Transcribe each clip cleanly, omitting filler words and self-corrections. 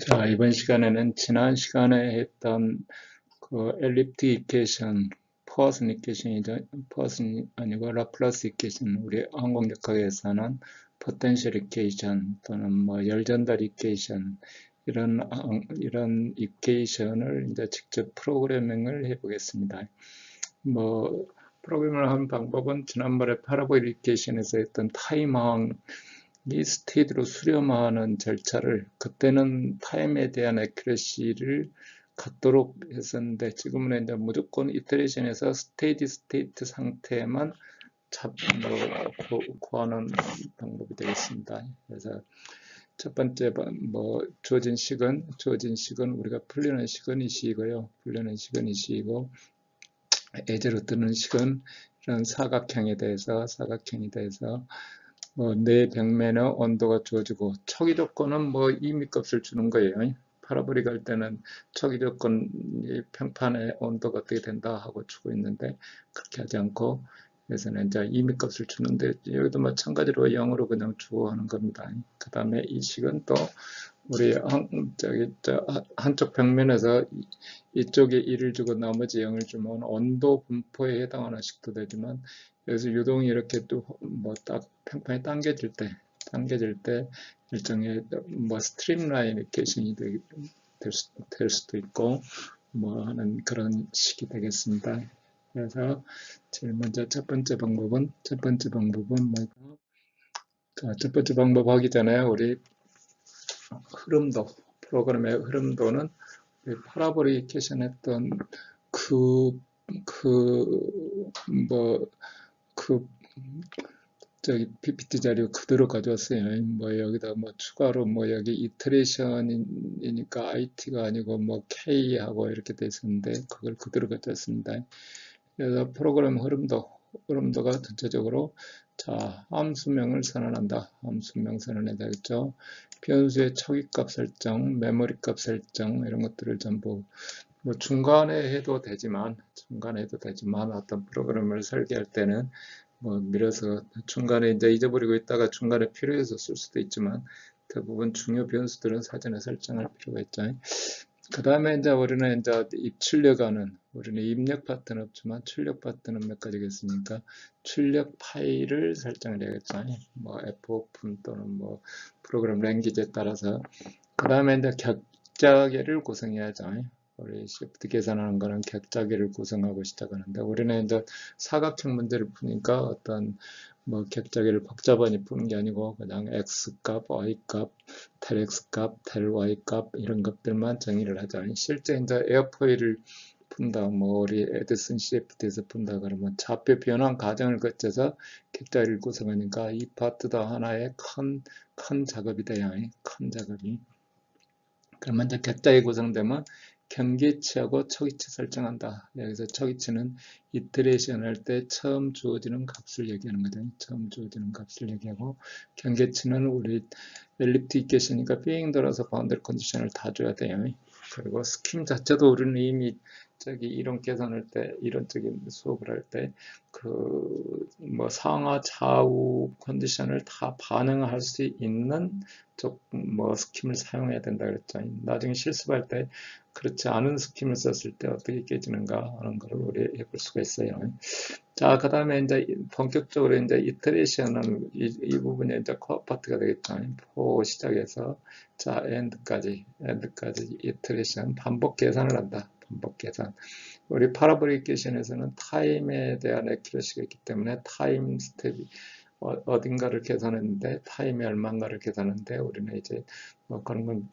자, 이번 시간에는 지난 시간에 했던 그 엘립틱 이퀘이션, 포아슨 이퀘이션이죠. 포아슨이 아니고 라플라스 이퀘이션, 우리 항공력학에서는 포텐셜 이퀘이션 또는 뭐 열전달 이퀘이션 이런 이퀘이션을 이제 직접 프로그래밍을 해보겠습니다. 뭐 프로그래밍을 하는 방법은 지난번에 파라보일 이퀘이션에서 했던 타임항 이 스테이트로 수렴하는 절차를 그때는 타임에 대한 액큐러시를 갖도록 했었는데 지금은 이제 무조건 이터레이션에서 스테이트 상태만 구하는 방법이 되겠습니다. 그래서 첫 번째 주어진 식은 우리가 풀리는 식은 이 식이고요. 풀리는 식은 이 식이고 예제로 뜨는 식은 이런 사각형에 대해서 내 벽면의 온도가 주어지고 초기 조건은 임의 값을 주는 거예요. 파라보릭 할 때는 초기 조건 평판의 온도가 어떻게 된다 하고 주고 있는데 그렇게 하지 않고 그래서는 이제 임의 값을 주는데 여기도 마찬가지로 0으로 그냥 주고 하는 겁니다. 그 다음에 이 식은 또 우리 한쪽 벽면에서 이쪽에 1을 주고 나머지 0을 주면 온도 분포에 해당하는 식도 되지만 여기서 유동이 이렇게 또 딱 평판이 당겨질 때 일종의 스트림라인 이케이션이 될 수도 있고 하는 그런 식이 되겠습니다. 그래서 제일 먼저 첫 번째 방법은 뭐고? 첫 번째 방법 하기 전에 우리 프로그램의 흐름도는 파라보리케이션 했던 그, 그, 뭐, 그, PPT 자료 그대로 가져왔어요. 여기다 추가로 여기 이터레이션이니까 IT가 아니고 K하고 이렇게 돼 있었는데 그걸 그대로 가져왔습니다. 그래서 프로그램 흐름도가 전체적으로 함수명을 선언한다. 함수명 선언해야 되겠죠. 변수의 초기값 설정, 메모리값 설정 이런 것들을 전부 중간에 해도 되지만 어떤 프로그램을 설계할 때는 밀어서 중간에 이제 잊어버리고 있다가 중간에 필요해서 쓸 수도 있지만 대부분 중요 변수들은 사전에 설정할 필요가 있죠. 그 다음에 이제 우리는 입력 파트는 없지만 출력 파트는 몇 가지겠습니까? 출력 파일을 설정을 해야겠죠. F 오픈 또는 프로그램 랭귀지에 따라서. 그 다음에 이제 격자계를 구성해야죠. 우리 시프트 계산하는 거는 격자계를 구성하고 시작하는데 우리는 이제 사각형 문제를 푸니까 어떤 격자계를 복잡하게 푸는 게 아니고 그냥 x값, y값, 텔 x값, 텔 y값 이런 것들만 정의를 하자. 실제 이제 에어포일을 푼다, 우리 에디슨 CFD에서 푼다 그러면 좌표 변환 과정을 거쳐서 격자를 구성하니까 이 파트도 하나의 큰 작업이 돼요. 큰 작업이. 그러면 이제 격자에 구성되면 경계치하고 초기치 설정한다. 여기서 초기치는 이터레이션 할 때 처음 주어지는 값을 얘기하는 거죠. 처음 주어지는 값을 얘기하고 경계치는 우리 엘립틱 이퀘이션이니까 빙 돌아서 바운더리 컨디션을 다 줘야 돼요. 그리고 스킴 자체도 우리는 이미 이론 계산할 때, 이론적인 수업을 할 때, 상하, 좌우 컨디션을 다 반영할 수 있는 스킴을 사용해야 된다 그랬죠. 나중에 실습할 때, 그렇지 않은 스킴을 썼을 때 어떻게 깨지는가 하는 걸 우리 해볼 수가 있어요. 자, 그 다음에 이제 본격적으로 이제 이터레이션은 이 부분이 이제 코어 파트가 되겠죠. 포 시작해서 엔드까지 이터레이션 반복 계산을 한다. 반복 계산. 우리 파라보릭 이퀘이션에서는 타임에 대한 액큐러시가 있기 때문에 타임 스텝이 어딘가를 계산했는데 타임이 얼마인가를 계산하는데 우리는 이제 그런 건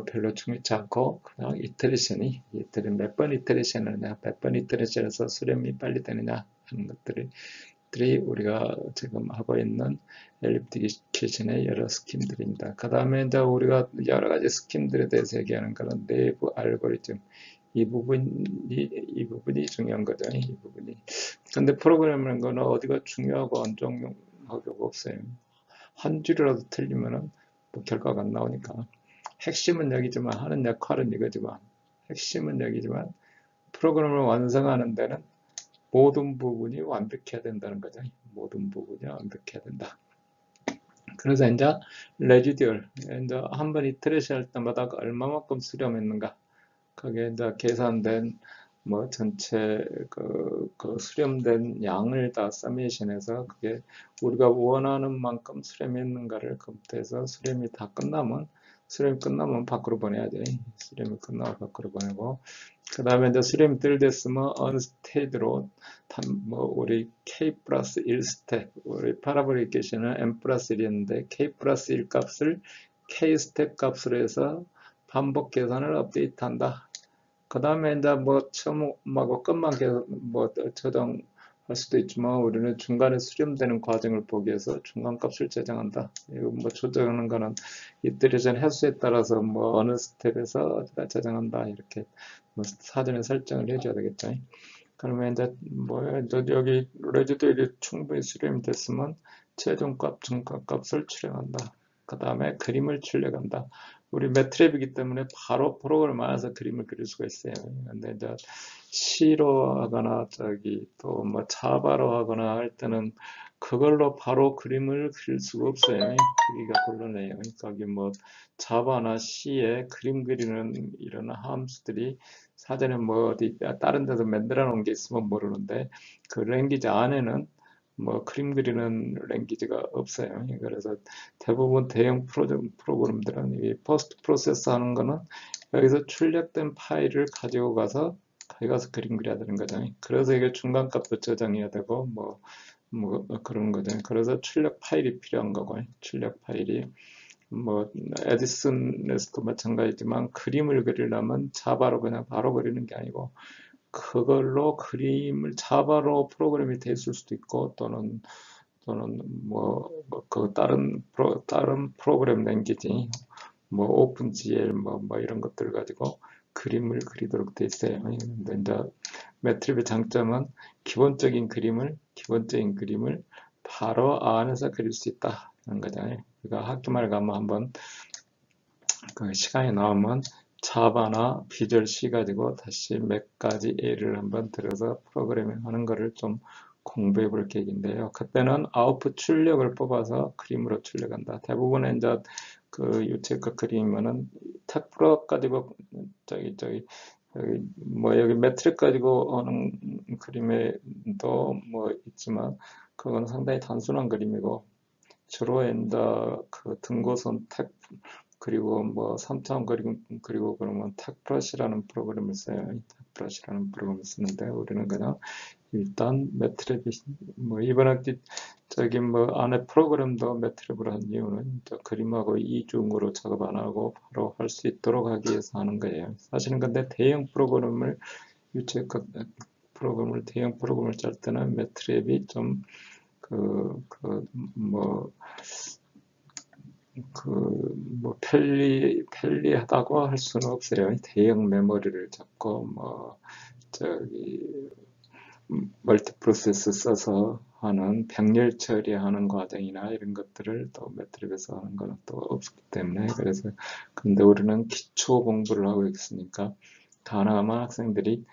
별로 중요치 않고 그냥 몇 번 이터레이션을 하냐, 몇 번 이터레이션에서 수렴이 빨리 되느냐 하는 것들이 우리가 지금 하고 있는 엘립틱 이퀘이션의 여러 스킴들입니다. 그 다음에 이제 우리가 여러 가지 스킴들에 대해서 얘기하는 거는 내부 알고리즘 이 부분이 중요한 거죠. 이 부분이. 근데 프로그램이라는 거는 어디가 중요하고 안 중요하고 없어요. 한 줄이라도 틀리면은 결과가 안 나오니까. 핵심은 여기지만 하는 역할은 이거지만 핵심은 여기지만 프로그램을 완성하는 데는 모든 부분이 완벽해야 된다는 거죠. 모든 부분이 완벽해야 된다. 그래서 이제 레지듀얼, 이제 한 번 이터레이션 할 때마다 얼마만큼 수렴했는가, 그게 이제 계산된 뭐 전체 그 수렴된 양을 다 서메이션해서 그게 우리가 원하는 만큼 수렴했는가를 검토해서 수렴이 끝나면 밖으로 보내야지. 수렴이 끝나면 밖으로 보내고, 그 다음에 이제 수렴이 덜 됐으면 언스테이드로 뭐 우리 k 플러스 1 스텝, 우리 파라볼릭 계시는 n 플러스 1이었는데 k 플러스 1 값을 k 스텝 값으로 해서 반복 계산을 업데이트한다. 그 다음에 이제 뭐 처음하고 끝만 계속 뭐 저장할 수도 있지만 우리는 중간에 수렴되는 과정을 보기 위해서 중간값을 저장한다. 이거 뭐 조정하는 거는 이터레이션 횟수에 따라서 뭐 어느 스텝에서 어디다 저장한다 이렇게 뭐 사전에 설정을 해줘야 되겠죠. 그러면 이제 뭐 여기 레지듀얼이 충분히 수렴이 됐으면 최종값, 중간값을 출력한다. 그 다음에 그림을 출력한다. 우리 매트랩이기 때문에 바로 프로그램 안에서 그림을 그릴 수가 있어요. 근데 이제 C로 하거나 또 뭐 자바로 하거나 할 때는 그걸로 바로 그림을 그릴 수가 없어요. 그리기가 곤란해요. 그러니까 뭐 자바나 C에 그림 그리는 이런 함수들이 사전에 뭐 어디 다른 데서 만들어 놓은 게 있으면 모르는데 그 랭귀지 안에는 뭐 그림 그리는 랭귀지가 없어요. 그래서 대부분 대형 프로그램들은 이 포스트 프로세스 하는 거는 여기서 출력된 파일을 가지고 가서 거기 가서 그림 그려야 되는 거죠. 그래서 이게 중간값도 저장해야 되고 뭐 그런 거죠. 그래서 출력 파일이 필요한 거고, 출력 파일이 뭐 에디슨에서도 마찬가지지만 그림을 그리려면 자바로 그냥 바로 그리는 게 아니고 그걸로 그림을 자바로 프로그램이 돼 있을 수도 있고 또는 뭐 그 다른 프로그램 랭귀지 뭐 오픈GL 뭐 이런 것들 가지고 그림을 그리도록 돼 있어요. 근데 이제 매트립의 장점은 기본적인 그림을 바로 안에서 그릴 수 있다는 거잖아요. 그러니까 학교말 가면 한번 그 시간이 나오면 자바나 비주얼 C 가지고 다시 몇 가지 예를 한번 들어서 프로그래밍 하는 거를 좀 공부해 볼 계획인데요. 그때는 아웃풋 출력을 뽑아서 그림으로 출력한다. 대부분의 이제 그 유체급 그림은 텍프로 가지고 뭐 여기 매트릭 가지고 하는 그림에도 뭐 있지만 그건 상당히 단순한 그림이고 주로 이제 그 등고선 텍 그리고 뭐 3차원 그리고 그러면 텍프러시라는 프로그램을 써요. 텍프러시라는 프로그램을 쓰는데 우리는 그냥 일단 매트랩이 뭐 이번 학기 뭐 안에 프로그램도 매트랩으로 한 이유는 그림하고 이중으로 작업 안 하고 바로 할 수 있도록 하기 위해서 하는 거예요. 사실은 근데 대형 프로그램을 대형 프로그램을 짤 때는 매트랩이 좀 편리하다고 할 수는 없어요. 대형 메모리를 잡고 멀티 프로세스 써서 하는 병렬 처리하는 과정이나 이런 것들을 또 매트립에서 하는 건 또 없기 때문에 그래서 근데 우리는 기초 공부를 하고 있으니까 가능하면 학생들이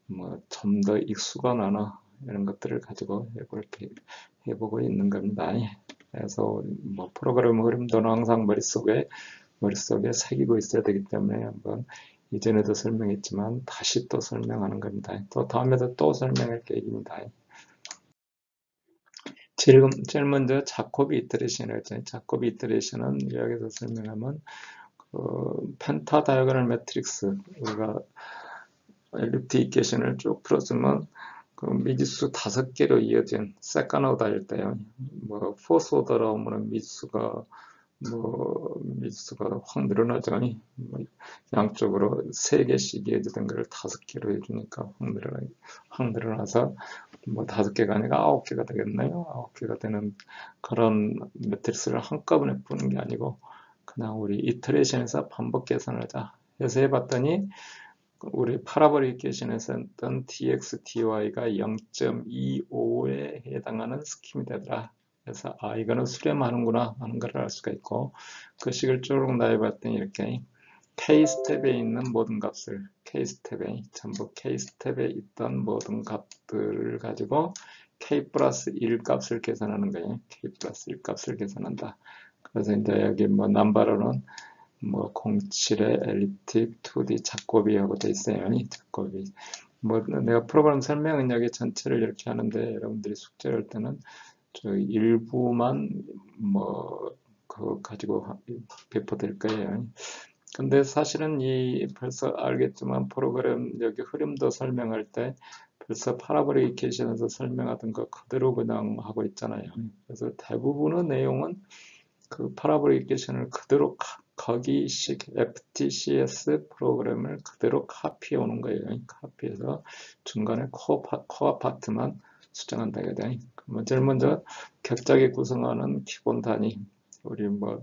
뭐 좀 더 익숙한 언어 이런 것들을 가지고 해보고 있는 겁니다. 그래서 뭐 프로그램 흐름도는 항상 머릿속에 새기고 있어야 되기 때문에 한번 이전에도 설명했지만 다시 또 설명하는 겁니다. 또 다음에도 또 설명할 계획입니다. 제일 먼저 자코비 이터레이션을 했잖아요. 자코비 이터레이션은 여기서 설명하면 펜타 다이어고널 매트릭스 우리가 엘립틱 이퀘이션을 쭉 풀어주면 그 미지수 5개로 이어진 세컨 오더일 때요. 뭐 포스 오더로 오면 미지수가 확 늘어나죠. 뭐 양쪽으로 3개씩 이어지던 걸 5개로 해주니까 확 늘어나서 뭐 5개가 아니라 9개가 되겠네요. 9개가 되는 그런 매트릭스를 한꺼번에 푸는 게 아니고 그냥 우리 이터레이션에서 반복 계산을 하자 해서 해봤더니 우리 파라볼릭 이퀘이션에서 했던 dx, dy가 0.25에 해당하는 스킴이 되더라. 그래서 이거는 수렴하는구나 하는 걸 알 수가 있고 그 식을 쭉 나열해봤더니 이렇게 K-스텝에 있는 모든 값을 전부 K-스텝에 있던 모든 값들을 가지고 K 플러스 1 값을 계산하는 거예요. K 플러스 1 값을 계산한다. 그래서 이제 여기 뭐 남바로는 뭐 07에 엘립틱 2D 작고비하고 돼 있어요. 작고비. 뭐 내가 프로그램 설명은 여기 전체를 이렇게 하는데 여러분들이 숙제를 할 때는 저 일부만 뭐 그거 가지고 배포될 거예요. 근데 사실은 이 벌써 알겠지만 프로그램 여기 흐름도 설명할 때 벌써 파라볼릭 이퀘이션에서 설명하던 거 그대로 그냥 하고 있잖아요. 그래서 대부분의 내용은 그 파라볼릭 이퀘이션을 그대로 거기식 FTCS 프로그램을 그대로 카피해 오는 거예요. 카피해서 중간에 코어 파트만 수정한다 이거죠. 제일 먼저 격자기 구성하는 기본 단위. 우리 뭐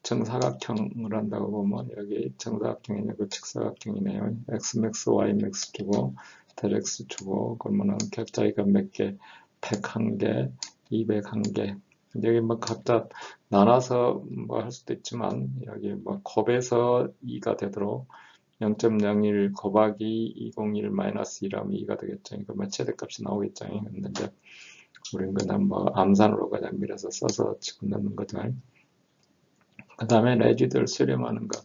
정사각형을 한다고 보면 여기 정사각형이냐고 직사각형이네요. xmax, ymax 주고 델 x 주고 그러면은 격자기가 몇 개? 101개, 201개. 여기 뭐 각자 나눠서 뭐 할 수도 있지만 여기 뭐 곱해서 2가 되도록 0.01 곱하기 201 마이너스 2라면 2가 되겠죠. 이거 뭐 최대값이 나오겠죠. 근데 이제 우리는 그냥 뭐 암산으로 그냥 밀어서 써서 집어넣는 거죠. 그 다음에 레지드를 수렴하는 거.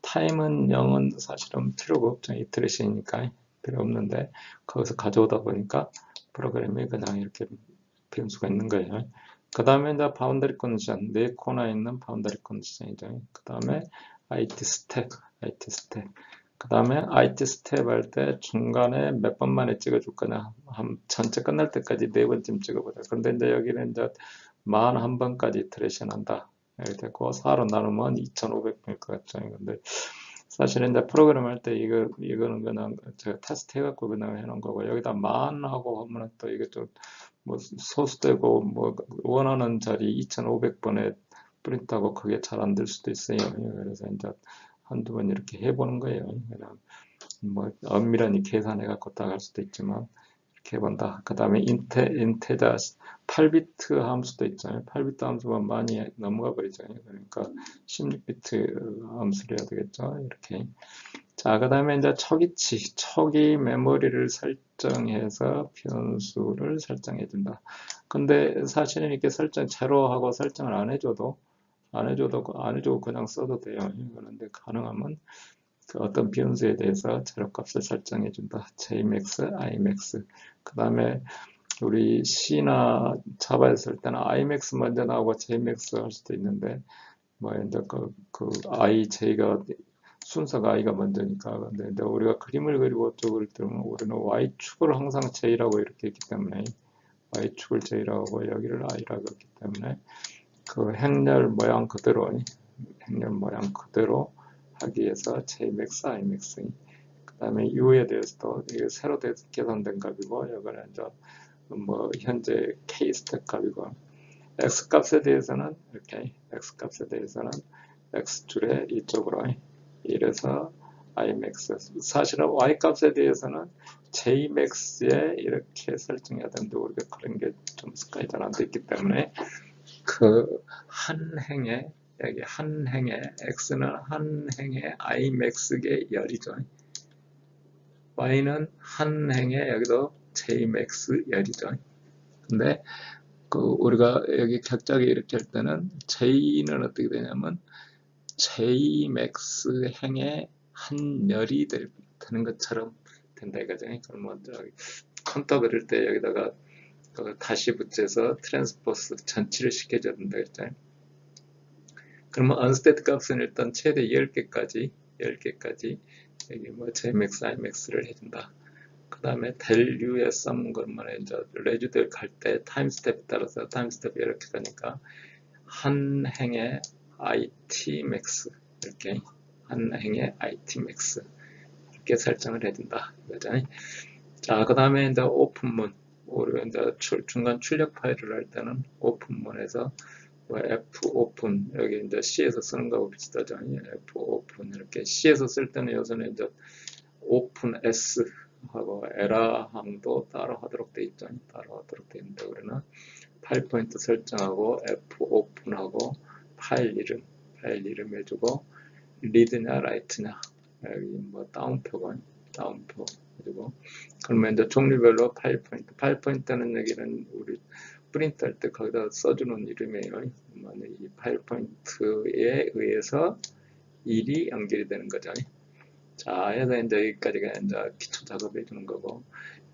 타임은 0은 사실은 필요가 없죠. 이터레이션이니까 필요 없는데 거기서 가져오다 보니까 프로그램이 그냥 이렇게 변수가 있는 거예요. 그 다음에 이제 바운더리 컨디션, 네 코너에 있는 바운더리 컨디션이죠. 그 다음에 IT 스텝. 그 다음에 IT 스텝 할 때 중간에 몇 번 만에 찍어줄 거냐. 전체 끝날 때까지 4번쯤 찍어보자. 근데 이제 여기는 이제 41번까지 이터레이션 한다. 이렇게 되고 4로 나누면 2500번일 것 같죠. 근데 사실은 이제 프로그램 할 때 이거는 그냥 제가 테스트 해갖고 그냥 해놓은 거고 여기다 만하고 하면 또 이게 좀 뭐 소수되고 뭐 원하는 자리 2500번에 프린트하고 그게 잘 안 될 수도 있어요. 그래서 이제 한두 번 이렇게 해보는 거예요. 그냥 뭐 엄밀하게 계산해갖고 딱 할 수도 있지만 이렇게 해본다. 그 다음에 인테자 8비트 함수도 있잖아요. 8비트 함수가 많이 넘어가 버리잖아요. 그러니까 16비트 함수를 해야 되겠죠. 이렇게. 자, 그 다음에 이제 초기 메모리를 설정해서 변수를 설정해준다. 근데 사실은 이렇게 제로하고 설정을 안 해줘도 그냥 써도 돼요. 그런데 가능하면 그 어떤 변수에 대해서 제로값을 설정해준다. Jmax, Imax. 그 다음에 우리 C나 자바에서 할 때는 Imax 먼저 나오고 Jmax 할 수도 있는데, 뭐 이제 I, J가 순서가 I가 먼저니까. 근데 우리가 그림을 그리고 쪽을 뜨면 우리는 Y축을 항상 J라고 이렇게 했기 때문에 Y축을 J라고 하고 여기를 I라고 했기 때문에 그 행렬 모양 그대로 하기 위해서 Jmax, Imax. 그 다음에 U에 대해서도 이게 새로 계산된 값이고 여기는 이제 뭐 현재 K 스텝 값이고 X 값에 대해서는 이렇게 X줄에 이쪽으로 이래서 Imax. 사실은 Y 값에 대해서는 Jmax에 이렇게 설정해야 되는데 우리가 그런 게 좀 습관이 잘 안 돼 있기 때문에 그 한 행에 여기 한 행에 X는 한 행에 Imax의 열이죠. Y는 한 행에 여기도 Jmax 열이죠. 근데 우리가 여기 격자기 이렇게 할 때는 J는 어떻게 되냐면 Jmax 행에 한 열이 되는 것처럼 된다 이거죠. 그러면 컨터 그릴 때 여기다가 다시 붙여서 트랜스포스 전치를 시켜줘야 된다 했잖아요. 그러면 unstated 값은 일단 최대 10개까지 여기 뭐 Jmax, Imax를 해준다. 그 다음에 del U의 sum 그러면 이제 레지드를 갈 때 타임 스텝에 따라서 타임 스텝이 이렇게 가니까 한 행의 IT max 이렇게 한 행의 IT max 이렇게 설정을 해준다. 그죠? 자, 그 다음에 이제 오픈문 우리가 이제 중간 출력 파일을 할 때는 오픈문에서 F 오픈 여기 이제 C에서 쓰는 거하고 비슷하죠. F 오픈 이렇게 C에서 쓸 때는 요새는 이제 오픈 S 하고 에라 항도 따로 하도록 돼 있죠. 따로 하도록 돼 있는데 우리는 파일 포인트 설정하고 F 오픈하고 파일 이름 해주고 리드냐 라이트냐 여기 뭐 다운표 해주고 그러면 이제 종류별로 파일 포인트는 여기는 우리 프린트 할 때 거기다 써주는 이름이에요. 이 파일 포인트에 의해서 일이 연결이 되는 거죠. 자, 해서 이제 여기까지가 이제 기초 작업해 주는 거고,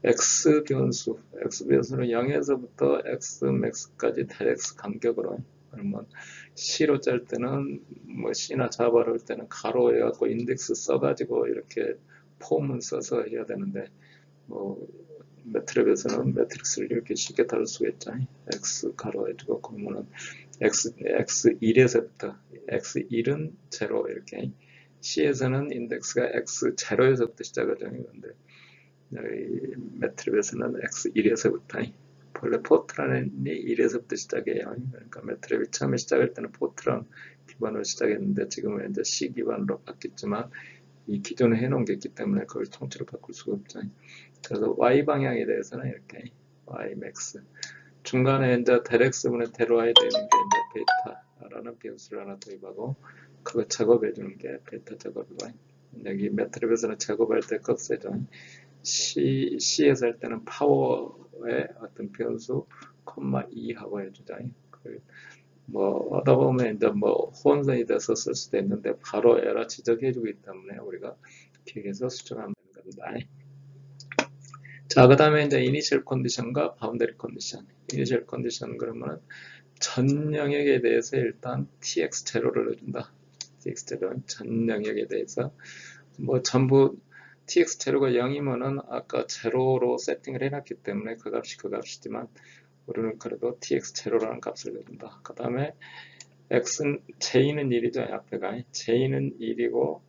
x 변수는 0에서부터 x max까지 대x 간격으로, 그러면 C로 짤 때는 뭐 C나 자바로 할 때는 가로 해갖고 인덱스 써가지고 이렇게 폼은 써서 해야 되는데, 뭐 매트랩에서는 매트릭스를 이렇게 쉽게 다룰 수가 있죠. x 가로 해주고, 그러면은 x1에서부터 x1은 0 이렇게, C에서는 인덱스가 x0에서부터 시작하죠. 근데 매트랩에서는 x1에서부터, 본래 포트란이 1에서부터 시작해요. 그러니까 매트랩이 처음에 시작할 때는 포트란 기반으로 시작했는데 지금은 이제 C 기반으로 바뀌었지만 이 기존에 해놓은 게 있기 때문에 그걸 통째로 바꿀 수가 없죠. 그래서 y 방향에 대해서는 이렇게 y max, 중간에 이제 델x분의 델y 되는 게 이제 베타라는 변수를 하나 도입하고 그거 작업해 주는 게 베타 작업이고, 여기 매트랩에서는 작업할 때 값세죠. C에서 할 때는 파워의 어떤 변수, 2 하고 해주자. 뭐, 하다 보면 이제 뭐, 혼선이 돼서 쓸 수도 있는데, 바로 에러 지적해주기 때문에 우리가 기억해서 수정하면 되는 겁니다. 자, 그 다음에 이제 이니셜 컨디션과 바운더리 컨디션. 이니셜 컨디션 그러면 전 영역에 대해서 일단 tx0를 넣어준다. tx0, 전 영역에 대해서. 뭐, 전부 tx0가 0이면은 아까 0로 세팅을 해놨기 때문에 그 값이 그 값이지만 우리는 그래도 tx0라는 값을 내준다. 그 다음에 j는 1이죠. 앞에가 j는 1이고,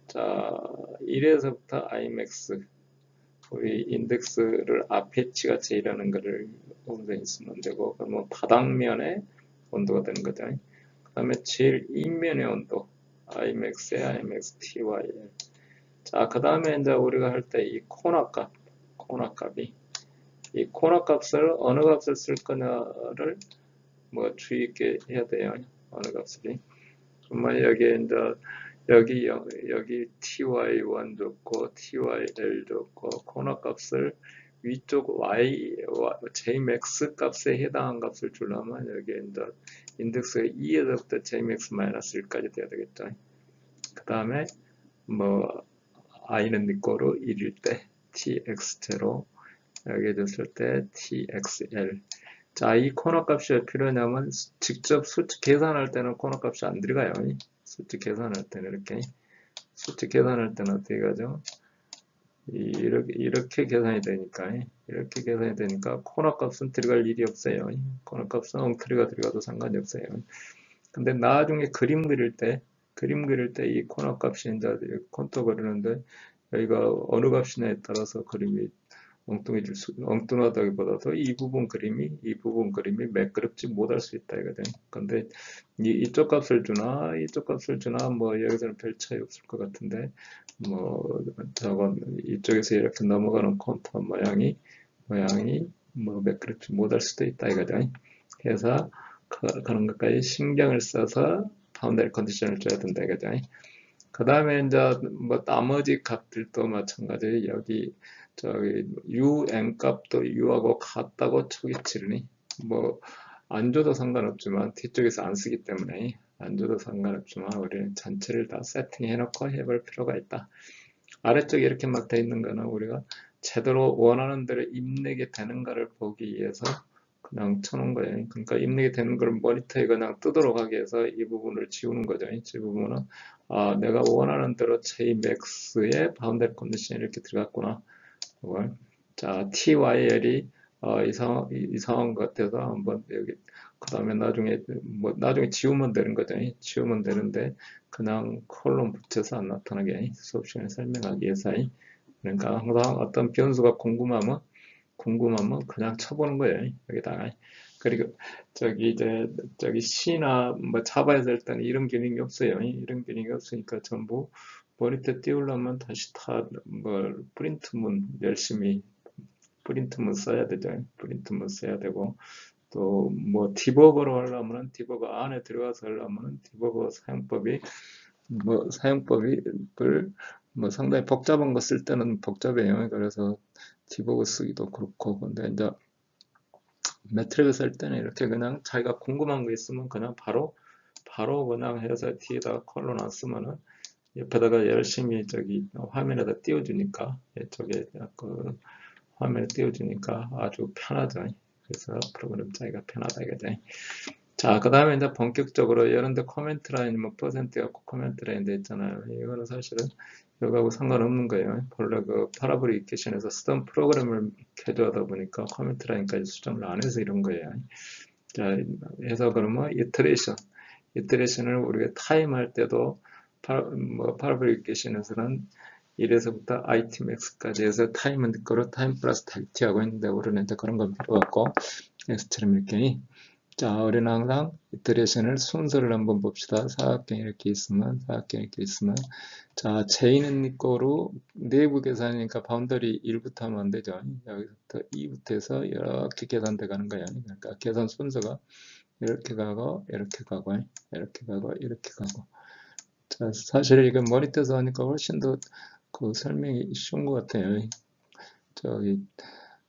자 1에서부터 imax, 우리 인덱스를 앞에 치가 j라는 거를 온도에 있으면 되고, 그러면 바닥면의 온도가 되는 거죠. 그 다음에 제일 윗면의 온도 imax에 imax tyl. 자, 그 다음에 이제 우리가 할 때 이 코너 값이, 이 코너 값을 어느 값을 쓸 거냐를 뭐 주의 있게 해야 돼요. 어느 값을. 그러면 여기에 이제 여기 ty1 줬고 tyl 줬고, 코너 값을 위쪽 jmax 값에 해당한 값을 주려면 여기에 이제 인덱스가 2에서부터 jmax-1까지 돼야 되겠죠. 그 다음에 뭐 i는 니꼬로 1일 때 tx0, 여기에 줬을 때 txl. 자, 이 코너 값이 왜 필요하냐면 직접 수치 계산할 때는 코너 값이 안 들어가요. 수치 계산할 때는 수치 계산할 때는 어떻게 가죠? 이렇게 계산이 되니까 코너 값은 들어갈 일이 없어요. 코너 값은 엉터리가 들어가도 상관이 없어요. 근데 나중에 그림 그릴 때 이 코너 값이 이제 콘토 그리는데 여기가 어느 값이냐에 따라서 그림이 엉뚱하다기보다도 이 부분 그림이 매끄럽지 못할 수 있다 이거든. 근데 이쪽 값을 주나 뭐 여기서는 별 차이 없을 것 같은데, 뭐 저건 이쪽에서 이렇게 넘어가는 콘투어 모양이 뭐 매끄럽지 못할 수도 있다 이거죠. 그래서 그런 것까지 신경을 써서 바운더리 컨디션을 줘야 된다 이거죠. 그 다음에 이제 뭐 나머지 값들도 마찬가지. 여기 저기 un 값도 u하고 같다고 초기치르니 뭐 안 줘도 상관없지만 뒤쪽에서 안 쓰기 때문에 안 줘도 상관없지만 우리는 전체를 다 세팅해 놓고 해볼 필요가 있다. 아래쪽에 이렇게 막 돼 있는 거는 우리가 제대로 원하는 대로 입력이 되는가를 보기 위해서 그냥 쳐놓은 거예요. 그러니까 입력이 되는 걸 모니터에 그냥 뜨도록 하기 위해서 이 부분을 지우는 거죠. 이 부분은 내가 원하는 대로 Jmax의 바운더리 컨디션이 이렇게 들어갔구나. 자, TYL이 이상한 것 같아서 한번 여기, 그 다음에 나중에 지우면 되는 거죠. 지우면 되는데 그냥 콜론 붙여서 안 나타나게 수업 시간에 설명하기 위해서. 그러니까 항상 어떤 변수가 궁금하면 그냥 쳐보는 거예요. 여기다가. 그리고 저기 C나 뭐 자바에서 할 때는 이런 기능이 없어요. 이런 기능이 없으니까 전부 모니터 띄우려면 다시 뭐 프린트문 열심히 프린트문 써야 되죠. 프린트문 써야 되고, 또 뭐 디버거로 하려면 디버거 안에 들어가서 하려면 디버거 사용법이 뭐 상당히 복잡한 거 쓸 때는 복잡해요. 그래서 디버거 쓰기도 그렇고, 근데 이제 매트릭을 쓸 때는 이렇게 그냥 자기가 궁금한 거 있으면 그냥 바로 그냥 해서 뒤에다가 컬러나 쓰면은 옆에다가 열심히 저기 화면에다 띄워주니까 이쪽에 그 화면에 띄워주니까 아주 편하죠. 그래서 프로그램 짜기가 편하다 이거죠. 자, 그 다음에 이제 본격적으로 이런데 코멘트 라인 뭐 퍼센트 갖고 코멘트 라인 돼 있잖아요. 이거는 사실은 이거하고 상관없는 거예요. 본래 그 파라보릭 이퀘이션에서 쓰던 프로그램을 개조하다 보니까 코멘트 라인까지 수정을 안 해서 이런 거예요. 자, 해서 그러면 이터레이션을 우리가 타임 할 때도 파라보릭 이퀘이션에서는 1에서부터 itmax까지 해서 타임은 거로 타임 플러스 델티 하고 있는데 우리는 이제 그런 건 필요 없고 x처럼 이렇게. 자, 우리는 항상 이터레이션을 순서를 한번 봅시다. 사각형 이렇게 있으면, 자, J는 거로 내부 계산이니까 바운더리 1부터 하면 안 되죠. 여기서부터 2부터 해서 이렇게 계산돼 가는 거예요. 그러니까 계산 순서가 이렇게 가고, 이렇게 가고, 이렇게 가고, 이렇게 가고. 자, 사실 이거 머리 떼서 하니까 훨씬 더 그 설명이 쉬운 것 같아요. 저기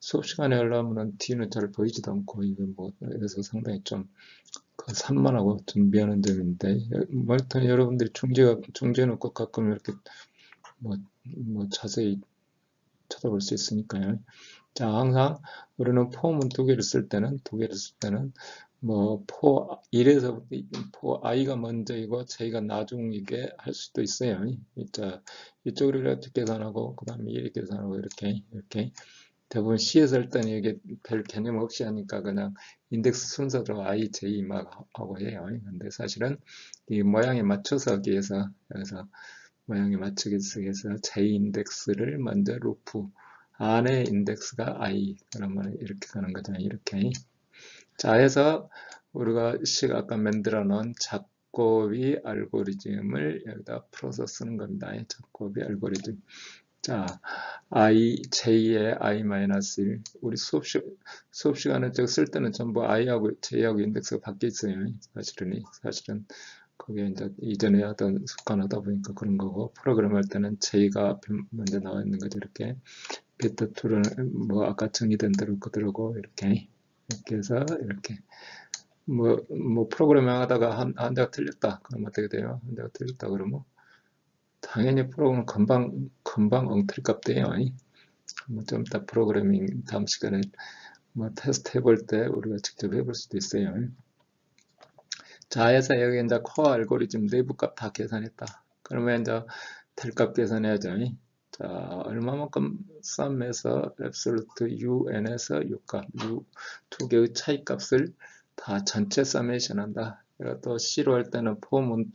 수업 시간에 하려면 뒤는 잘 보이지도 않고 이거 뭐 그래서 상당히 좀 산만하고 좀 미안한 점인데 하여튼 여러분들이 중재놓고 가끔 이렇게 뭐 자세히 쳐다볼 수 있으니까요. 자, 항상 우리는 폼은 두 개를 쓸 때는 뭐 포 1에서부터 포 i가 먼저이고 j가 나중이게 할 수도 있어요. 자, 이쪽으로 이렇게 계산하고 그 다음에 이렇게 계산하고 이렇게 대부분 C에서 할 때는 이게 별 개념 없이 하니까 그냥 인덱스 순서대로 I, J 막 하고 해요. 근데 사실은 이 모양에 맞춰서 하기 위해서 그래서 모양에 맞추기 위해서 J 인덱스를 먼저 루프 안에 인덱스가 I 그러면 이렇게 가는 거죠. 이렇게. 자, 해서 우리가 아까 만들어 놓은 작곡이 알고리즘을 여기다 풀어서 쓰는 겁니다. 작곡이 알고리즘. 자, J의 I-1 우리 수업 시간에 쓸 때는 전부 I하고 J하고 인덱스가 바뀌어 있어요. 사실은 그게 이제 이전에 하던 습관하다 보니까 그런 거고 프로그램 할 때는 J가 앞에 먼저 나와 있는 거죠. 이렇게 비트2는 뭐 아까 정의된 대로 그대로고 이렇게 해서 이렇게 뭐 프로그래밍 하다가 한 대가 틀렸다 그러면 어떻게 돼요? 한 대가 틀렸다 그러면 당연히 프로그램 금방 엉터리 값 돼요. 뭐 좀 이따 프로그래밍 다음 시간에 뭐 테스트 해볼 때 우리가 직접 해볼 수도 있어요. 자, 해서 여기 이제 코어 알고리즘 내부 값 다 계산했다. 그러면 이제 될 값 계산해야죠. 자, 얼마만큼 썸에서 absolute un에서 u값, 두 개의 차이 값을 다 전체 서메이션 한다. 그리고 또 C로 할 때는 폼은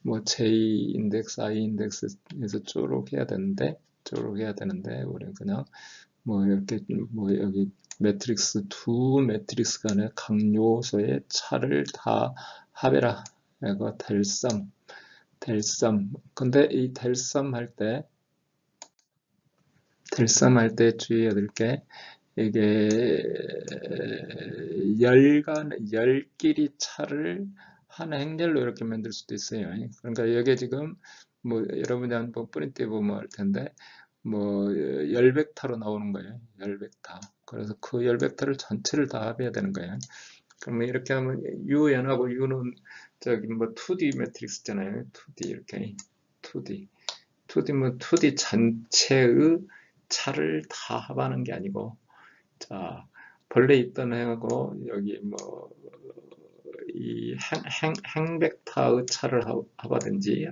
뭐 J 인덱스, I 인덱스에서 쪼록 해야 되는데 우리는 그냥 뭐 이렇게 뭐 여기 두 매트릭스 간의 각 요소의 차를 다 합해라. 이거 델섬. 근데 이 델섬 할 때 주의해야 될 게 이게 열끼리 차를 한 행렬로 이렇게 만들 수도 있어요. 그러니까 여기 지금 뭐 여러분이 한번 프린트 해보면 알 텐데 뭐 열벡터로 나오는 거예요. 열벡터. 그래서 그 열벡터를 전체를 다 합해야 되는 거예요. 그러면 이렇게 하면 UN하고 U는 저기 뭐 2D 매트릭스잖아요. 2D 이렇게 2D면 2D 전체의 차를 다 합하는 게 아니고 자 본래 있던 해하고 여기 뭐 이 행벡터의 차를 합하든지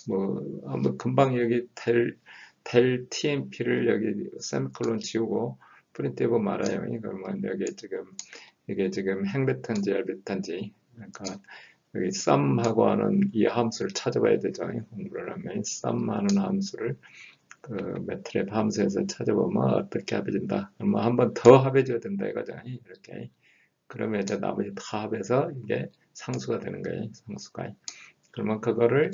뭐 금방 여기 델 TMP를 여기 세미콜론 지우고 프린트 해보면 알아요. 그러면 이게 지금 행벡터인지 열벡터인지 그러니까 여기 썸하고 하는 이 함수를 찾아봐야 되죠. 공부를 하면 썸하는 함수를 그 매트랩 함수에서 찾아보면 어떻게 합해진다. 그러면 한 번 더 합해줘야 된다 이거죠. 이렇게. 그러면 이제 나머지 다 합해서 이게 상수가 되는 거예요. 상수가. 그러면 그거를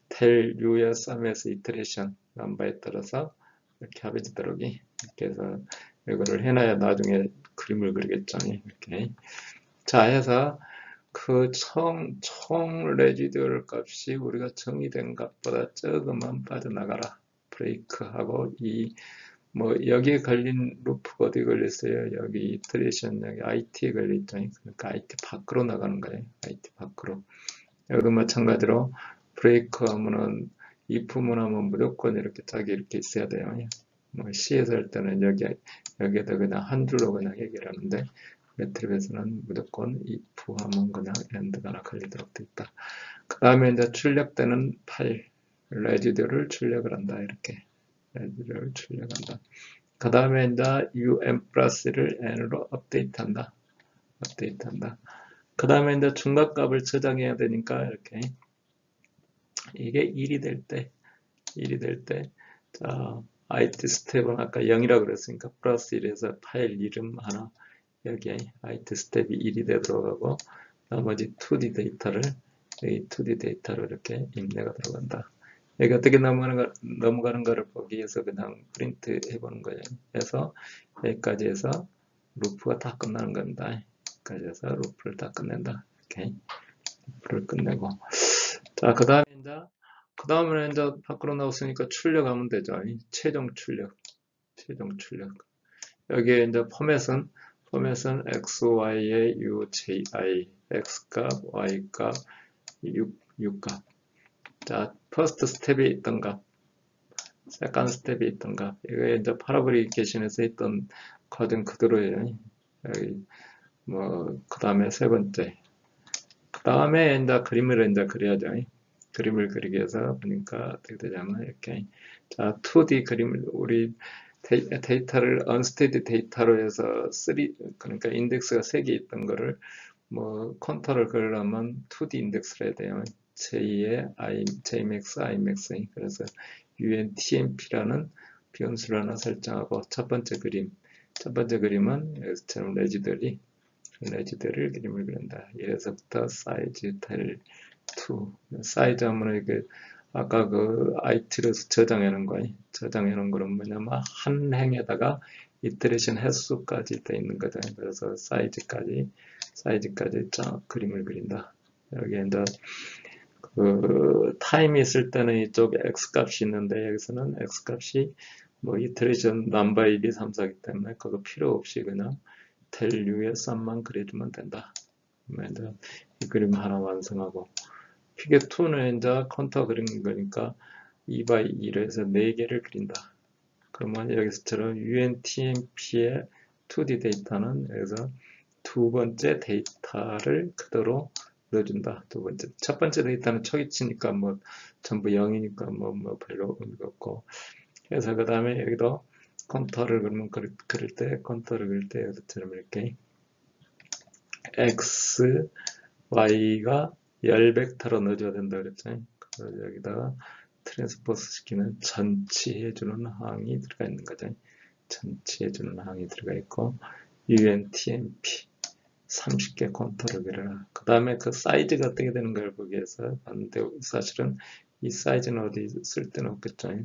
텔 유의 썸에서 이터레이션 넘버에 따라서 이렇게 합해지도록 이렇게 해서 이거를 해놔야 나중에 그림을 그리겠죠. 이렇게. 자, 해서 그 총 레지듀얼 값이 우리가 정의된 값보다 조금만 빠져나가라. 브레이크하고 이 뭐 여기에 걸린 루프가 어디 걸렸어요? 여기 이터레이션 여기 IT에 걸려있죠. 그러니까 IT 밖으로 나가는 거예요. IT 밖으로. 여기도 마찬가지로 브레이크 하면은 if문 하면 무조건 이렇게 짝이 이렇게 있어야 돼요. 뭐 C에서 할 때는 여기에다 그냥 한 줄로 그냥 얘기를 하는데 매트릭에서는 무조건 if 하면 그냥 end가 하나 걸리도록 돼 있다. 그 다음에 이제 출력되는 파일 레지드를 출력을 한다. 이렇게 레지드를 출력한다. 그 다음에 이제 um 플러스를 n으로 업데이트한다. 그 다음에 이제 중간값을 저장해야 되니까 이렇게 이게 1이 될 때, 자, IT 스텝은 아까 0이라고 그랬으니까 플러스 1에서 파일 이름 하나 여기에 IT 스텝이 1이 되도록 하고 나머지 2D 데이터를 여기 2D 데이터로 이렇게 입력가 들어간다. 여기 어떻게 넘어가는가를 보기 위해서 그냥 프린트 해보는 거예요. 그래서 여기까지 해서 루프가 다 끝나는 겁니다. 여기까지 해서 루프를 다 끝낸다. 이렇게 루프를 끝내고 자, 그 다음에는 이제 밖으로 나왔으니까 출력하면 되죠. 최종 출력. 여기에 이제 포맷은 x, y의 u, j, i, x 값, y 값, u 값. 자, 퍼스트 스텝이 있던 값, 세컨드 스텝이 있던 값. 이게 이제 파라브리케이션에서 있던 코드는 그대로예요. 여기 그 다음에 세 번째. 그 다음에 이제 그림을 이제 그려야죠. 그림을 그리기 위해서 보니까 어떻게 되냐면 이렇게 자 2D 그림을 우리 데이터를 unsteady 데이터로 해서 그러니까 인덱스가 3개 있던 거를 뭐 컨터를 그리려면 2D 인덱스를 해야 돼요. J의 Jmax, Imax. 그래서 UNTMP라는 변수를 하나 설정하고 첫 번째 그림은 여기서처럼 레지드를 그림을 그린다. 이래서부터 사이즈 텔 2 사이즈 하면 이게 아까 그 IT로 저장해 놓은 거는 뭐냐면 한 행에다가 이터레이션 횟수까지 돼 있는 거죠. 그래서 사이즈까지 쫙 그림을 그린다. 여기 이제 그 타임이 있을 때는 이쪽에 x 값이 있는데 여기서는 x 값이 뭐 이터레이션 넘버 1, 2, 3, 4이기 때문에 그거 필요 없이 그냥 텔류의 썸만 그려주면 된다. 그러면 이 그림 하나 완성하고 피겨 2는 이제 컨터 그린 거니까 2x2로 해서 4개를 그린다. 그러면 여기서처럼 UNTMP의 2D 데이터는 여기서 두 번째 데이터를 그대로 넣어준다. 첫 번째 데이터는 초기치니까 뭐 전부 0이니까 뭐 별로 의미가 없고. 그래서 그 다음에 여기도 컨터를 그릴 때 여기서처럼 이렇게 X, Y가 열 벡터로 넣어줘야 된다 그랬죠. 그래서 여기다가 트랜스포스 시키는 전치해주는 항이 들어가 있는 거죠. 전치해주는 항이 들어가 있고 UNTMP 30개 컨터를 그려라. 그 다음에 그 사이즈가 어떻게 되는 걸 보기 위해서 봤는데 사실은 이 사이즈는 어디 쓸 데는 없겠죠.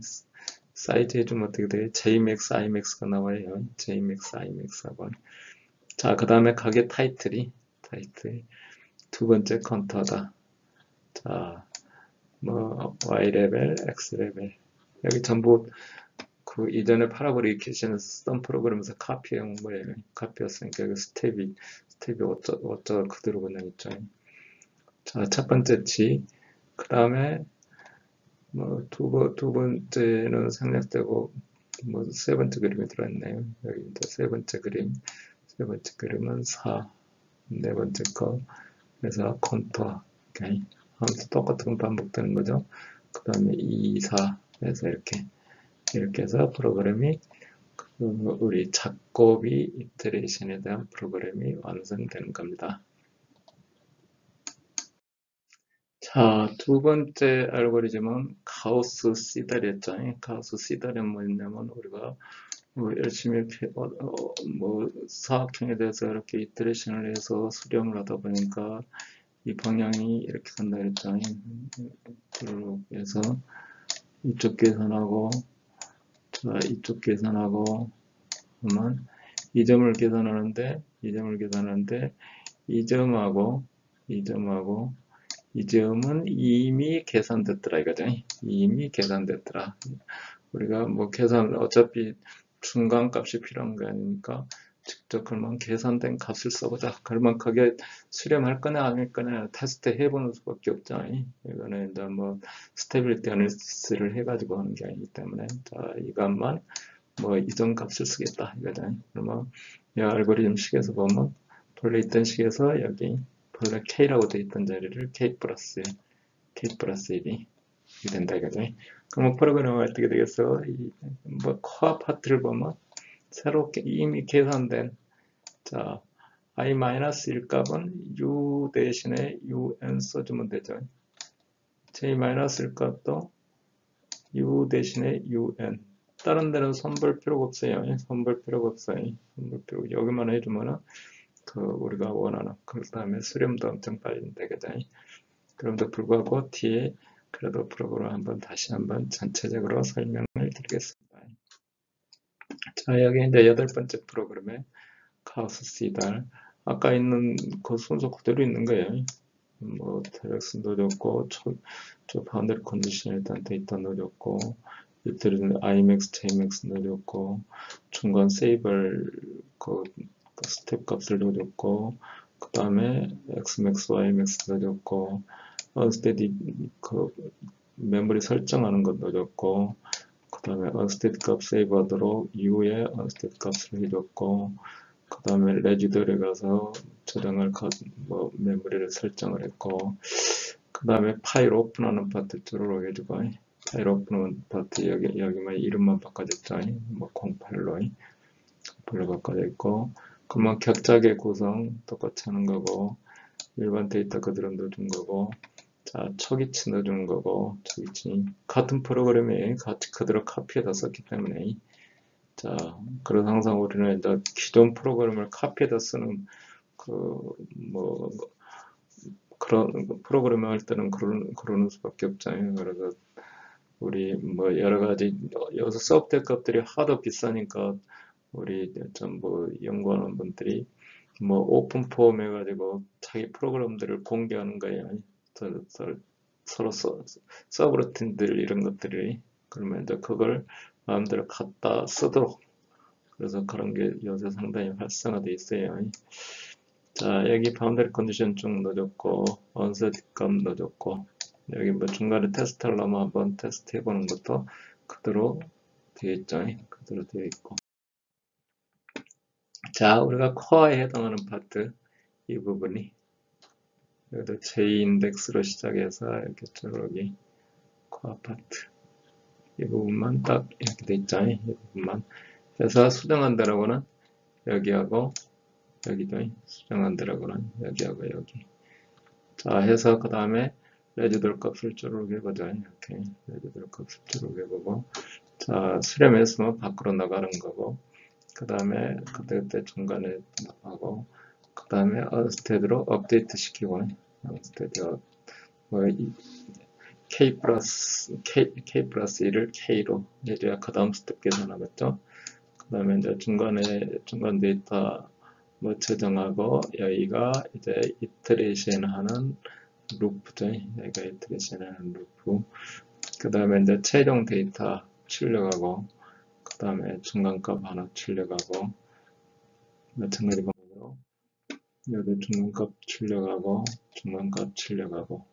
사이즈 해주면 어떻게 돼요? Jmax, Imax가 나와요. Jmax, Imax하고. 자, 그 다음에 가게 타이틀 두 번째 컨터다. 자, 뭐 Y 레벨, X 레벨 여기 전부 그 이전에 파라브리케이션에서 쓰던 프로그램에서 카피한 거예요. 카피였으니까 여기 스텝이 어쩌 그대로 그냥 있죠. 자, 첫 번째 G, 그 다음에 뭐 두 번째는 생략되고 뭐 세 번째 그림이 들어있네요. 여기 이제 세 번째 그림은 4, 네 번째 거 그래서 컨터 이렇게 하면서 똑같은 건 반복되는 거죠. 그 다음에 2, 4 해서 이렇게 해서 프로그램이 우리 작곡이 이터레이션에 대한 프로그램이 완성되는 겁니다. 자, 두 번째 알고리즘은 카오스 시달이었죠. 카오스 시달은 뭐였냐면 우리가 뭐 열심히 뭐 사각형에 대해서 이렇게 이터레이션을 해서 수렴을 하다 보니까 이 방향이 이렇게 간다 그랬죠. 그래서 이쪽 계산하고 자, 이쪽 계산하고 그러면 이 점을 계산하는데 이 점은 이미 계산됐더라 이거죠. 이미 계산됐더라. 우리가 뭐 계산 어차피 중간값이 필요한 게 아니니까 직접 그러면 계산된 값을 써보자. 그러면 그게 수렴할 거냐 아닐 거냐 테스트 해보는 수밖에 없잖아요. 이거는 이제 뭐 스테빌리티 어널리시스를 해가지고 하는 게 아니기 때문에 자 이것만 뭐 이전 값을 쓰겠다 이거잖아요. 그러면 이 알고리즘 식에서 보면 본래 있던 식에서 여기 본래 k라고 되어 있던 자리를 k 플러스 1이 된다 이거죠. 그러면 프로그램은 어떻게 되겠어? 뭐 코어 파트를 보면 새롭게 이미 계산된 자 i-1 값은 u 대신에 un 써주면 되죠. j-1 값도 u 대신에 un 다른 데는 선볼 필요가 없어요. 선볼 필요가 없어요. 선볼 필요 여기만 해주면은 그 우리가 원하는 그 다음에 수렴도 엄청 빨리 되거든. 그럼에도 불구하고 뒤에 그래도 프로그램을 다시 한번 전체적으로 설명을 드리겠습니다. 자 여기 이제 8번째 프로그램에 카우스 시달 아까 있는 그 순서 그대로 있는 거예요. 뭐 테렉스 넣어줬고 저 바운더리 컨디션 일단 데이터 넣어줬고 이들은 imax, jmax 넣어줬고 중간 세이블 그 스텝 값을 넣어줬고 그 다음에 xmax, ymax 넣어줬고 unsteady 그 메모리 설정하는 것 넣어줬고 그 다음에 unsteady 값 세이브하도록 u에 unsteady 값을 해줬고 그 다음에 레지더에 가서 저장할 뭐 메모리를 설정을 했고 그 다음에 파일 오픈하는 파트 쭈루룩 해주고 파일 오픈하는 파트 여기만 이름만 바꿔줬죠. 뭐 08로 바꿔져 있고 그러면 격자계 구성 똑같이 하는 거고 일반 데이터 그대로 넣어준 거고 자 초기치 넣어준 거고 초기치 같은 프로그램에 같이 그대로 카피해서 썼기 때문에 자, 그래서 항상 우리는 이제 기존 프로그램을 카피해서 쓰는 뭐 그런 프로그램을 할 때는 그러는 수밖에 없잖아요. 그래서 우리 뭐 여러 가지 여기서 소프트웨어 값들이 하도 비싸니까 우리 좀 뭐 연구하는 분들이 뭐 오픈 폼 해가지고 자기 프로그램들을 공개하는 거예요. 서로 서브루틴들 이런 것들이 그러면 이제 그걸 마음대로 갖다 쓰도록 그래서 그런 게 요새 상당히 활성화되어 있어요. 자 여기 바운더리 컨디션 쭉 넣어줬고 언셋 값 넣어줬고 여기 뭐 중간에 테스트 하려면 한번 테스트 해보는 것도 그대로 되어 있죠. 그대로 되어 있고 자 우리가 코어에 해당하는 파트 이 부분이 여기도 J 인덱스로 시작해서 이렇게 쭉 여기 코어 파트 이 부분만 딱 이렇게 돼 있죠. 이 부분만 해서 수정한다라고는 여기하고 여기도 수정한다라고는 여기하고 여기 자 해서 그 다음에 레지돌 값을 쭈르륵 해보자. 이렇게 레지돌 값을 쭈르륵 해보고 자 수렴했으면 밖으로 나가는 거고 그 다음에 그때 중간에 하고 그 다음에 언스테드로 업데이트 시키고 언스테드 뭐 K 플러스 1을 K로 해줘야 그 다음 스텝 계산하겠죠. 그 다음에 이제 중간 데이터 뭐 저장하고 여기가 이제 이터레이션 하는 루프죠. 여기가 이터레이션 하는 루프. 그 다음에 이제 최종 데이터 출력하고 그 다음에 중간값 하나 출력하고 마찬가지 방법으로 여기 중간값 출력하고 중간값 출력하고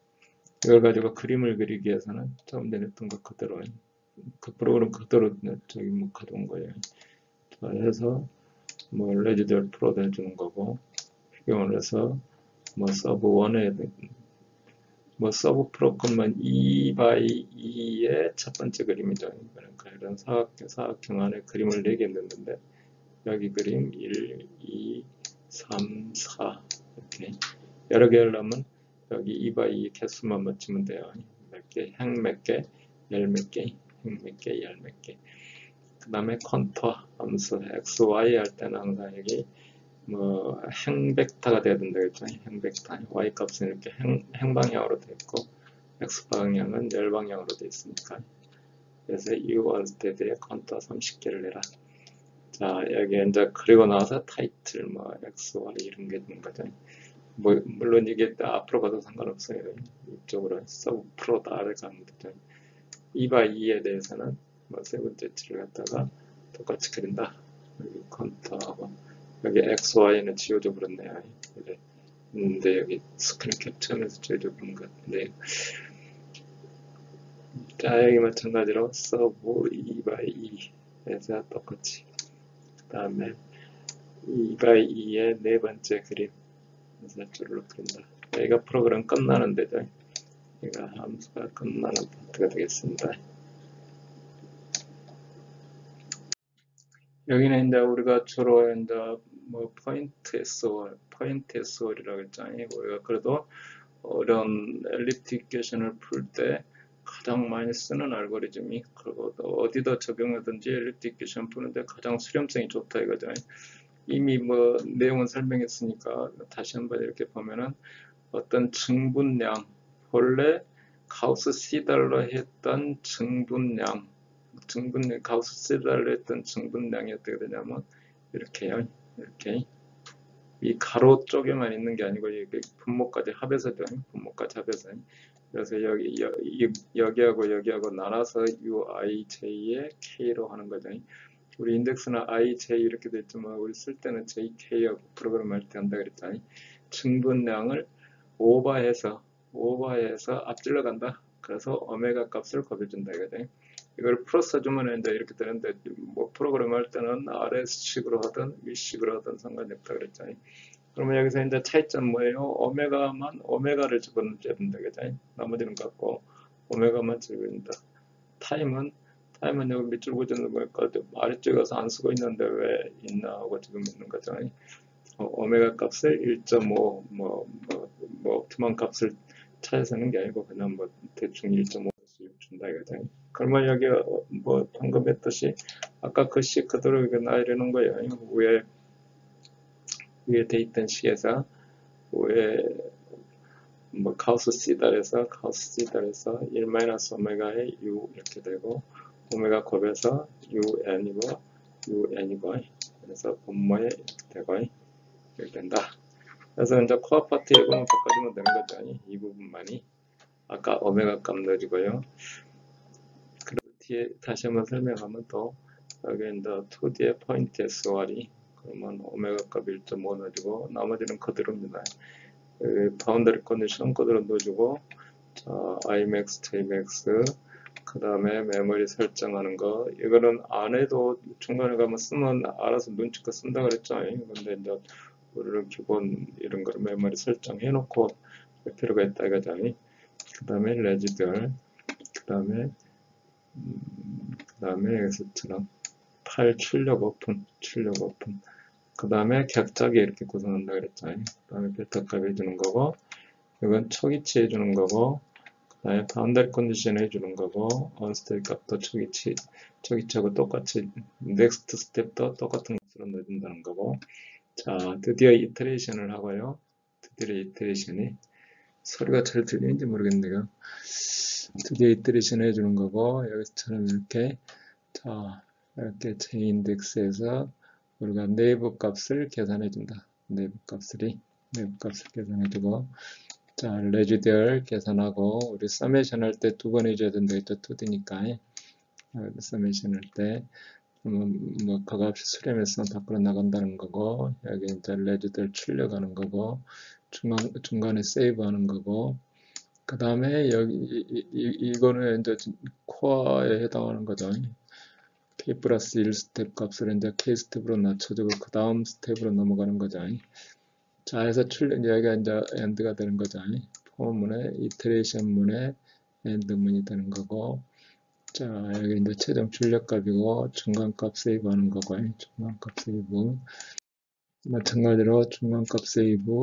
이걸 가지고 그림을 그리기 위해서는 조금 전에 했던 것 그대로 그 프로그램 그대로 저기 뭐 가져온 거예요. 자, 해서 뭐 레지덜 프로도 해주는 거고 비교를 해서 뭐 서브 1에 뭐 서브 프로 것만 2x2의 첫 번째 그림이죠. 그러니까 이런 사각형 안에 그림을 4개 넣는데 여기 그림 1, 2, 3, 4 이렇게 여러 개 하려면 여기 2x2 개수만 맞추면 돼요. 몇 개, 행 몇 개, 열 몇 개, 행 몇 개, 열 몇 개. 그 다음에 컨투어 함수 x, y 할 때는 항상 여기 뭐 행벡터가 돼야 된다 했죠. 행벡터 y 값은 이렇게 행방향으로 되어 있고 x 방향은 열 방향으로 되어 있으니까 그래서 u 원스테드에 컨투어 30개를 내라. 자 여기 이제 그리고 나서 타이틀 뭐 x, y 이런 게 되는 거죠. 뭐 물론 이게 앞으로 가도 상관없어요. 이쪽으로 서브 프로다 가면 되죠. 2x2에 대해서는 뭐 세 번째 치를 갖다가 똑같이 그린다. 여기 컨터하고 여기 x, y는 지워져 버렸네요. 근데 여기 스크린 캡처하면서 지워져 버린 것 같은데, 자 여기 마찬가지로 서브 2x2 해서 똑같이, 그 다음에 2x2의 네 번째 그림 그래서 쭈르륵 그린다. 여기가 프로그램 끝나는 데죠. 여기가 함수가 끝나는 파트가 되겠습니다. 여기는 이제 우리가 주로 이제 뭐 포인트 SOR이라고 했잖아요. 우리가 그래도 어려운 엘립틱 이퀘이션을 풀 때 가장 많이 쓰는 알고리즘이, 그리고 또 어디다 적용하든지 엘립틱 이퀘이션 푸는데 가장 수렴성이 좋다 이거죠. 이미 뭐 내용은 설명했으니까 다시 한번 이렇게 보면은 어떤 증분량, 본래 가우스 C달러 했던 증분량, 가우스 C달러 했던 증분량이 어떻게 되냐면 이렇게요. 이렇게 이 가로 쪽에만 있는 게 아니고 이게 분모까지 합해서죠. 분모까지 합해서. 그래서 여기하고 여기하고 나눠서 UIJ의 K로 하는 거죠. 우리 인덱스는 IJ 이렇게 돼 있지만 우리 쓸 때는 JK하고 프로그램 할 때 한다 그랬잖아요. 증분량을 오버해서 앞질러 간다. 그래서 오메가 값을 곱해준다 이거죠. 이걸 풀어서 주면 이제 이렇게 되는데, 뭐 프로그램 할 때는 RS식으로 하든 V식으로 하든 상관이 없다 그랬잖아요. 그러면 여기서 이제 차이점 뭐예요? 오메가를 집어넣어야 된다 그죠? 나머지는 갖고 오메가만 집어넣는다. 타임은 여기 밑줄 보지는 뭘까? 아래쪽에 가서 안 쓰고 있는데 왜 있나 하고 지금 있는 거죠. 오메가 값을 1.5 옵티멈 값을 찾아서는 게 아니고 그냥 뭐 대충 1.5 준다 이거죠. 그러면 여기 뭐 방금 했듯이 아까 그 식 그대로 이거 나열하는 거예요. 위에 돼 있던 식에서 위에 뭐 가우스 C달에서 1-오메가의 U 이렇게 되고, 오메가 곱해서 UN이고 그래서 분모에 이렇게 되고 이렇게 된다. 그래서 이제 코어 파트 이거만 바꿔주면 되는 거죠. 이 부분만이 아까 오메가 값 넣어주고요. 그리고 뒤에 다시 한번 설명하면 또 여기 이제 2D의 포인트 SOR이 그러면 오메가 값 1.5 넣어주고 나머지는 그대로입니다. 바운더리 컨디션 그대로 넣어주고, 자, Imax, Jmax, 그 다음에 메모리 설정하는 거, 이거는 안 해도 중간에 가면 쓰면 알아서 눈치껏 쓴다 그랬죠. 근데 이제 우리는 기본 이런 거 메모리 설정해 놓고 할 필요가 있다 이거죠. 그 다음에 레지덜, 그 다음에 여기서처럼 파일 출력 오픈, 그 다음에 격자기 이렇게 구성한다 그랬죠. 그 다음에 벨타값 해주는 거고, 이건 초기치 해주는 거고, 그 다음에 바운더리 컨디션 해주는 거고, 언스테이 값도 초기치하고 똑같이, 넥스트 스텝도 똑같은 것으로 넣어준다는 거고. 자, 드디어 이터레이션을 하고요. 드디어 이터레이션이 소리가 잘 들리는지 모르겠네요. 드디어 이터레이션 해주는 거고, 여기서처럼 이렇게, 자, 이렇게 J인덱스에서 우리가 네이버 값을 계산해준다. 네이버 값을 계산해주고, 자, 레지듀얼 계산하고, 우리 서메이션 할 때 두 번 해줘야 된다. 또 2D니까. 서메이션 할 때, 뭐, 그 값이 수렴해서 밖으로 나간다는 거고, 여기 이제 레지듀얼 출력하는 거고, 중간에 세이브 하는 거고, 그 다음에 여기, 이거는 이제 코어에 해당하는 거죠. K 플러스 1 스텝 값을 이제 K 스텝으로 낮춰주고 그 다음 스텝으로 넘어가는 거죠. 자, 해서 여기가 이제 엔드가 되는 거죠. 포문에 이터레이션 문에 엔드 문이 되는 거고, 자, 여기 이제 최종 출력값이고 중간값 세이브 하는 거고, 중간값 세이브. 마찬가지로 중간값 세이브,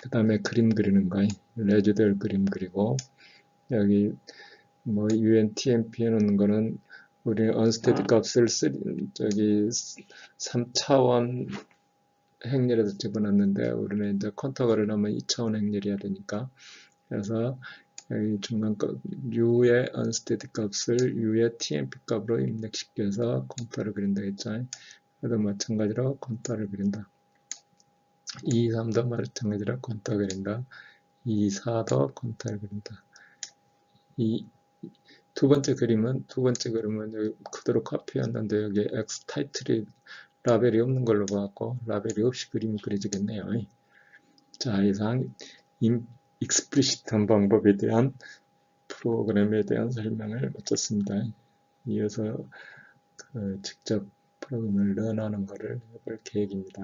그 다음에 그림 그리는 거, 레지덜 그림 그리고, 여기 뭐 UNTMP 해놓는 거는 우리 언스테디 값을 3차원 행렬에서 집어넣는데 우리는 이제 컨터거를 넣으면 2차원 행렬이어야 되니까, 그래서 여기 중간값 U의 언스테디 값을 U의 TMP 값으로 입력시켜서 컨터를 그린다 했죠. 그래도 마찬가지로 컨터를 그린다. 2, 3도 마찬가지로 컨터 그린다. 2, 4도 컨터를 그린다. 두 번째 그림은 여기 그대로 카피했는데 여기 X 타이틀이 라벨이 없는 걸로 봐갖고 라벨이 없이 그림이 그려지겠네요. 자, 이상 익스플리시트한 방법에 대한 프로그램에 대한 설명을 마쳤습니다. 이어서 직접 프로그램을 런하는 것을 해볼 계획입니다.